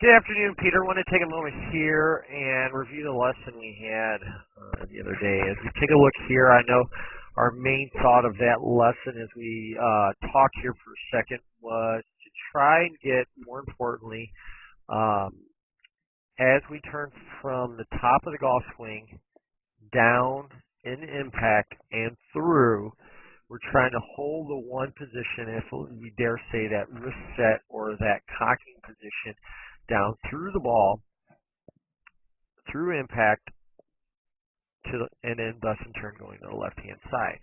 Good afternoon, Peter. I want to take a moment here and review the lesson we had the other day. As we take a look here, I know our main thought of that lesson as we talk here for a second was to try and get, more importantly, as we turn from the top of the golf swing down in impact and through, we're trying to hold the one position, if we dare say that wrist set or that cocking position, down through the ball, through impact, and then thus in turn going to the left-hand side.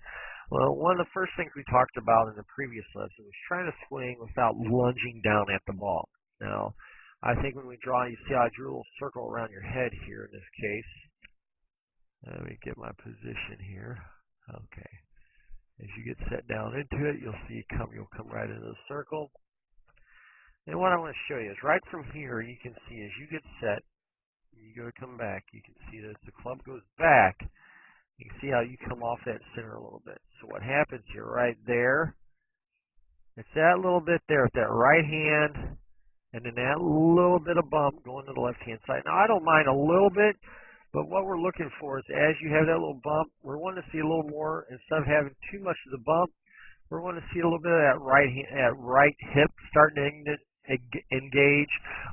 Well, one of the first things we talked about in the previous lesson was trying to swing without lunging down at the ball. Now, I think when we draw, you see how I drew a little circle around your head here in this case. Let me get my position here. Okay. As you get set down into it, you'll see you'll come right into the circle. And what I want to show you is right from here, you can see as you get set, you go to come back, you can see that as the club goes back, you can see how you come off that center a little bit. So what happens here, right there, it's that little bit there with that right hand, and then that little bit of bump going to the left-hand side. Now, I don't mind a little bit, but what we're looking for is as you have that little bump, we're wanting to see a little more, instead of having too much of the bump, we're wanting to see a little bit of that right hip starting to engage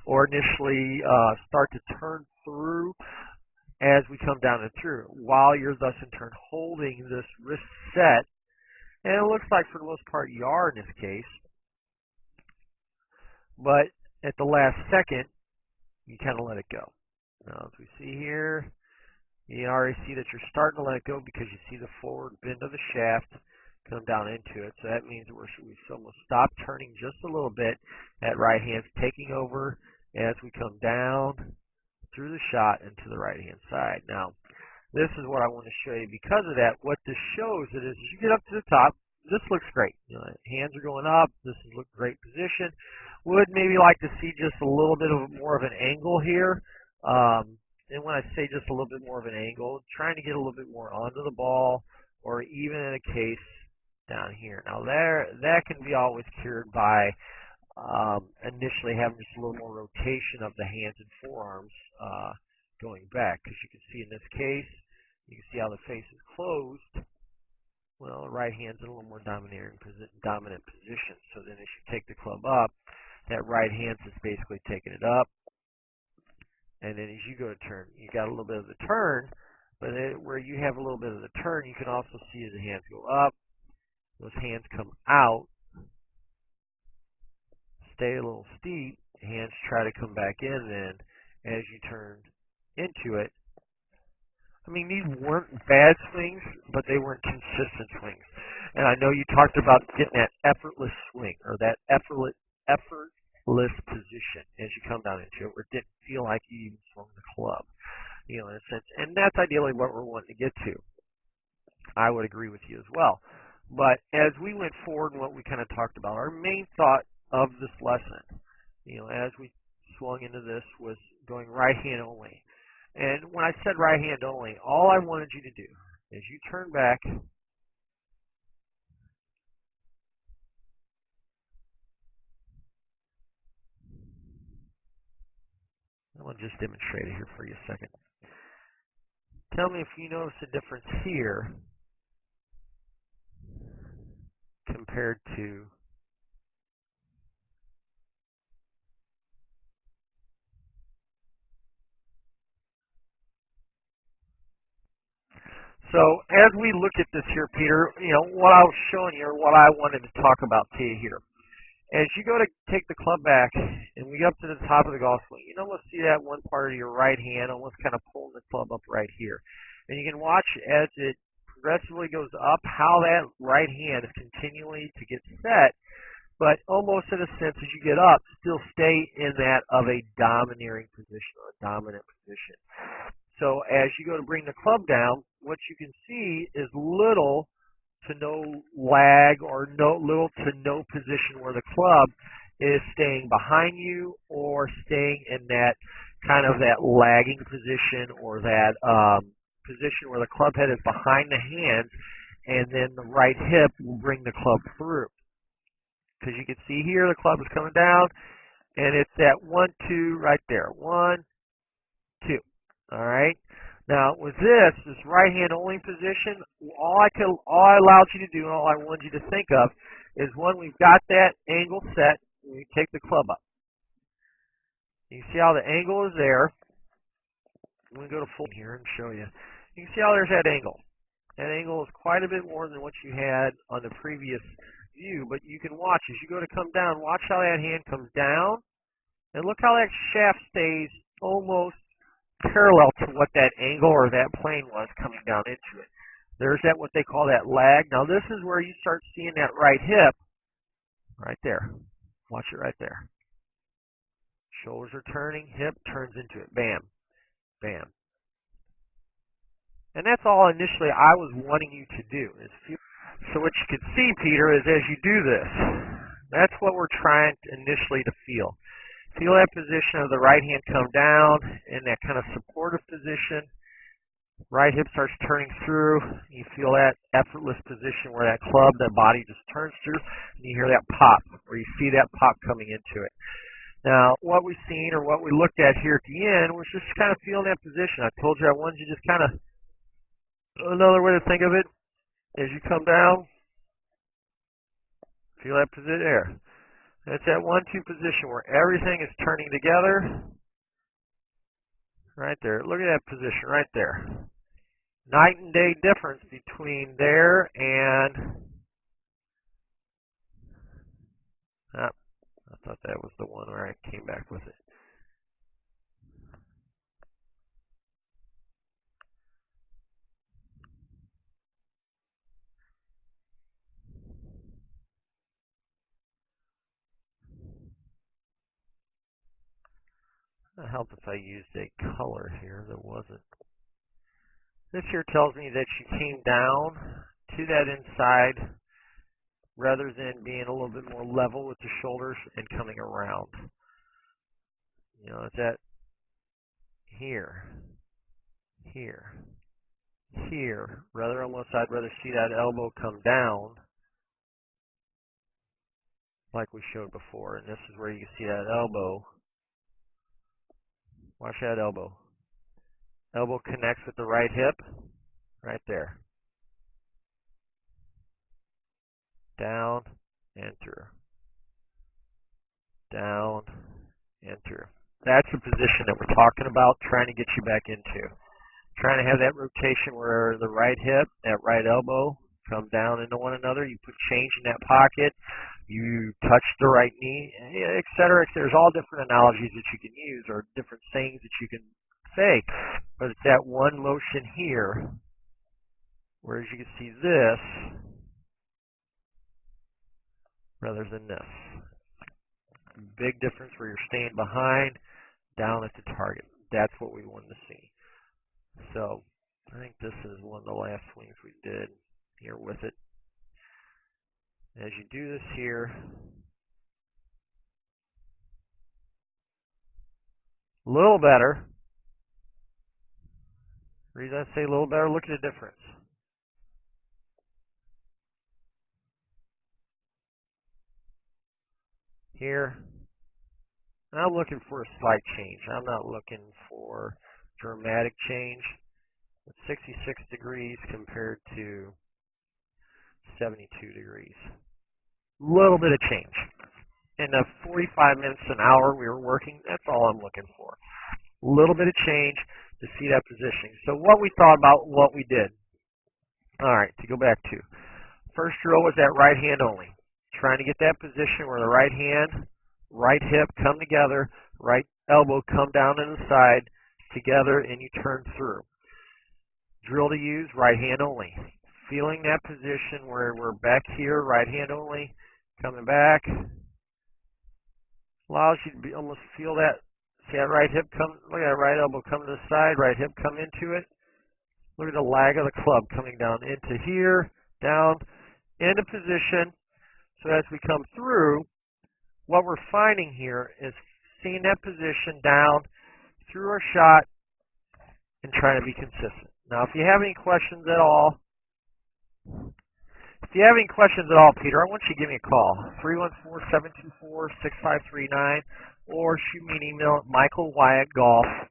or initially start to turn through as we come down and through, while you're thus in turn holding this wrist set. And it looks like for the most part you are in this case, but at the last second you kind of let it go. Now as we see here, you already see that you're starting to let it go because you see the forward bend of the shaft come down into it. So that means that we've almost stopped turning just a little bit. That right hand's taking over as we come down through the shot and to the right hand side. Now, this is what I want to show you. Because of that, what this shows it is as you get up to the top, this looks great. You know, hands are going up. This is a great position. Would maybe like to see just a little bit of more of an angle here. And when I say just a little bit more of an angle, trying to get a little bit more onto the ball, or even in a case down here. Now that can be always cured by initially having just a little more rotation of the hands and forearms going back, because you can see in this case, you can see how the face is closed. Well, the right hand's in a little more dominant position. So then as you take the club up, that right hand's just basically taking it up. And then as you go to turn, you got a little bit of the turn, but where you have a little bit of the turn, you can also see as the hands go up, those hands come out, stay a little steep, hands try to come back in then as you turn into it. I mean, these weren't bad swings, but they weren't consistent swings. And I know you talked about getting that effortless swing, or that effortless position as you come down into it, where it didn't feel like you even swung the club, you know, in a sense. And that's ideally what we're wanting to get to. I would agree with you as well. But as we went forward and what we kind of talked about, our main thought of this lesson, you know, as we swung into this, was going right hand only. And when I said right hand only, all I wanted you to do is you turn back, I want to just demonstrate it here for you a second. Tell me if you notice a difference here compared to so as we look at this here, Peter, you know, what I was showing you, or what I wanted to talk about to you here. As you go to take the club back and we get up to the top of the golf swing, you can almost see that one part of your right hand almost kind of pulling the club up right here. And you can watch as it progressively goes up how that right hand is continually to get set, but almost in a sense as you get up, still stay in that of a domineering position, or a dominant position. So as you go to bring the club down, what you can see is little to no lag, or little to no position where the club is staying behind you or staying in that kind of that lagging position, or that position where the club head is behind the hands, and then the right hip will bring the club through. Because you can see here the club is coming down, And it's that 1, 2 right there. 1, 2. All right. Now with this right hand only position, all I allowed you to do, and all I wanted you to think of, is when we've got that angle set, we take the club up. You see how the angle is there. I'm going to go to full here and show you. You can see how there's that angle. That angle is quite a bit more than what you had on the previous view, but you can watch as you go to come down. Watch how that hand comes down, and look how that shaft stays almost parallel to what that angle or that plane was coming down into it. There's that what they call that lag. Now this is where you start seeing that right hip right there. Watch it right there. Shoulders are turning, hip turns into it. Bam. Bam. And that's all initially I was wanting you to do. So what you can see, Peter, is as you do this, that's what we're trying initially to feel. Feel that position of the right hand come down in that kind of supportive position. Right hip starts turning through. You feel that effortless position where that club, that body just turns through, and you hear that pop, or you see that pop coming into it. Now, what we've seen or what we looked at here at the end was just kind of feeling that position. I told you I wanted you to just kind of, another way to think of it, as you come down, feel that position there. It's that 1, 2 position where everything is turning together. Right there. Look at that position right there. Night and day difference between there and... I thought that was the one where I came back with it. It would help if I used a color here that wasn't. This here tells me that you came down to that inside rather than being a little bit more level with the shoulders and coming around. You know, it's at here, here, here. Rather, almost I'd rather see that elbow come down like we showed before. And this is where you can see that elbow. Watch that elbow. Elbow connects with the right hip, right there. Down and through. Down and through. That's the position that we're talking about, trying to get you back into. Trying to have that rotation where the right hip, that right elbow come down into one another. You put change in that pocket. You touch the right knee, etc. There's all different analogies that you can use or different sayings that you can say. But it's that one motion here, whereas you can see this rather than this. Big difference where you're staying behind, down at the target. That's what we wanted to see. So I think this is one of the last swings we did here with it. As you do this here, a little better. The reason I say a little better, look at the difference. Here, I'm looking for a slight change. I'm not looking for dramatic change. It's 66 degrees compared to 72 degrees. Little bit of change. In the 45 minutes, an hour we were working, that's all I'm looking for. A little bit of change to see that positioning. So what we thought about what we did. All right, to go back to. First drill was that right hand only. Trying to get that position where the right hand, right hip come together, right elbow come down to the side together, and you turn through. Drill to use, right hand only. Feeling that position where we're back here, right hand only, coming back. Allows you to almost feel that. See that right hip come, look at that right elbow come to the side, right hip come into it. Look at the lag of the club coming down into here, down, into position. So as we come through, what we're finding here is seeing that position down through our shot and trying to be consistent. Now, if you have any questions at all, Peter, I want you to give me a call. 314-724-6539. or shoot me an email at michaelwyattgolf